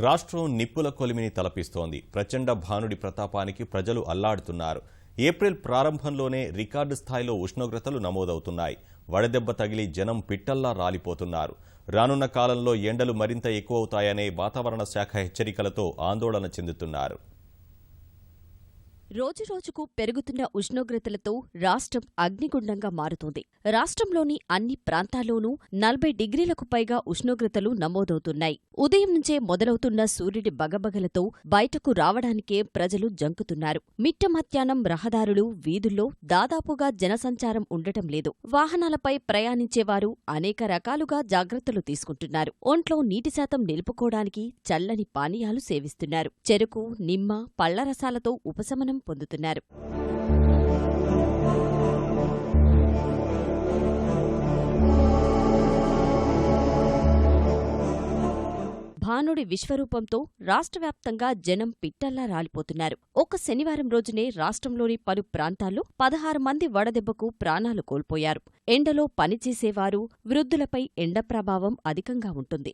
రాష్ట్రం నిప్పుల కొలిమిని తలపిస్తోంది. ప్రచండ భానుడి ప్రతాపానికి ప్రజలు అల్లాడుతున్నారు. ఏప్రిల్ ప్రారంభంలోనే రికార్డు స్థాయిలో ఉష్ణోగ్రతలు నమోదవుతున్నాయి. వడదెబ్బ తగిలి జనం పిట్టల్లా రాలిపోతున్నారు. రానున్న కాలంలో ఎండలు మరింత ఎక్కువవుతాయనే వాతావరణ శాఖ హెచ్చరికలతో ఆందోళన చెందుతున్నారు. రోజురోజుకు పెరుగుతున్న ఉష్ణోగ్రతలతో రాష్ట్రం అగ్నిగుండంగా మారుతోంది. రాష్ట్రంలోని అన్ని ప్రాంతాల్లోనూ 40 డిగ్రీలకు పైగా ఉష్ణోగ్రతలు నమోదవుతున్నాయి. ఉదయం నుంచే మొదలవుతున్న సూర్యుడి బగబగలతో బయటకు రావడానికే ప్రజలు జంకుతున్నారు. మిట్ట మధ్యాహ్నం రహదారులు, వీధుల్లో దాదాపుగా జనసంచారం ఉండటం లేదు. వాహనాలపై ప్రయాణించేవారు అనేక రకాలుగా జాగ్రత్తలు తీసుకుంటున్నారు. ఒంట్లో నీటి శాతం నిలుపుకోవడానికి చల్లని పానీయాలు సేవిస్తున్నారు. చెరుకు, నిమ్మ, పళ్లరసాలతో ఉపశమనం పొందుతున్నారు. భానుడి విశ్వరూపంతో రాష్ట్రవ్యాప్తంగా జనం పిట్టల్లా రాలిపోతున్నారు. ఒక్క శనివారం రోజునే రాష్ట్రంలోని పలు ప్రాంతాల్లో 16 మంది వడదెబ్బకు ప్రాణాలు కోల్పోయారు. ఎండలో పనిచేసేవారు, వృద్ధులపై ఎండ ప్రభావం అధికంగా ఉంటుంది.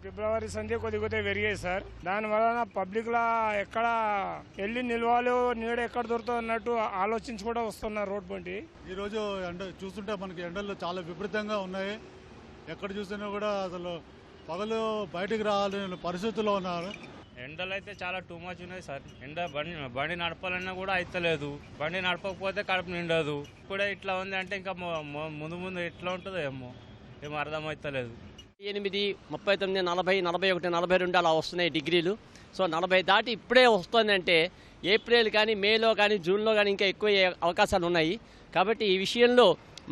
ఫిబ్రవరి సంధ్య కొద్దిగా పెరిగాయి సార్. దాని వలన పబ్లిక్ లా ఎక్కడ వెళ్ళి నిల్వలు నీడ ఎక్కడ దొరుకుతుంది అన్నట్టు ఆలోచించి కూడా వస్తున్నారు రోడ్ బండి. ఈ రోజు ఎండ చూస్తుంటే మనకి ఎండలు చాలా విపరీతంగా ఉన్నాయి. ఎక్కడ చూసినా కూడా అసలు పగలు బయటికి రావాలని పరిస్థితుల్లో ఉన్నారు. ఎండలు అయితే చాలా టూ మచ్ ఉన్నాయి సార్. ఎండ బండి నడపాలన్నా కూడా అయితలేదు. బండి నడపకపోతే కడుపు నిండదు. ఇప్పుడే ఇట్లా ఉంది అంటే ఇంకా ముందు ముందు ఎట్లా ఉంటుందో ఏమో అర్థమవుతలేదు. 8, 39, 40, 41, 42 అలా వస్తున్నాయి డిగ్రీలు. సో 40 దాటి ఇప్పుడే వస్తుందంటే ఏప్రిల్ కానీ, మేలో కానీ, జూన్లో కానీ ఇంకా ఎక్కువ అవకాశాలు ఉన్నాయి. కాబట్టి ఈ విషయంలో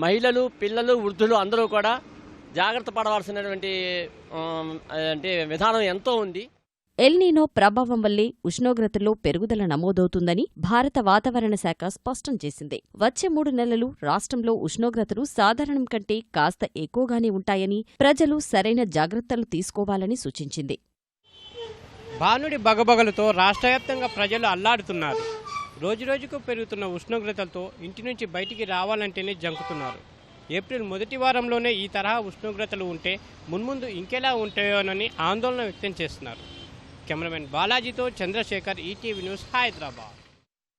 మహిళలు, పిల్లలు, వృద్ధులు అందరూ కూడా జాగ్రత్త పడవలసినటువంటి విధానం ఎంతో ఉంది. ఎల్నీనో ప్రభావం వల్లే ఉష్ణోగ్రతల్లో పెరుగుదల నమోదవుతుందని భారత వాతావరణ శాఖ స్పష్టం చేసింది. వచ్చే 3 నెలలు రాష్ట్రంలో ఉష్ణోగ్రతలు సాధారణం కంటే కాస్త ఎక్కువగానే ఉంటాయని, ప్రజలు సరైన జాగ్రత్తలు తీసుకోవాలని సూచించింది. భానుడి బగబగలతో రాష్ట్రవ్యాప్తంగా ప్రజలు అల్లాడుతున్నారు. రోజురోజుకు పెరుగుతున్న ఉష్ణోగ్రతలతో ఇంటి నుంచి బయటికి రావాలంటేనే జంకుతున్నారు. ఏప్రిల్ మొదటి వారంలోనే ఈ తరహా ఉష్ణోగ్రతలు ఉంటే మున్ముందు ఇంకెలా ఉంటాయోనని ఆందోళన వ్యక్తం చేస్తున్నారు. కెమెరామెన్ బాలాజీతో చంద్రశేఖర్, ఈటీవీ న్యూస్, హైదరాబాద్.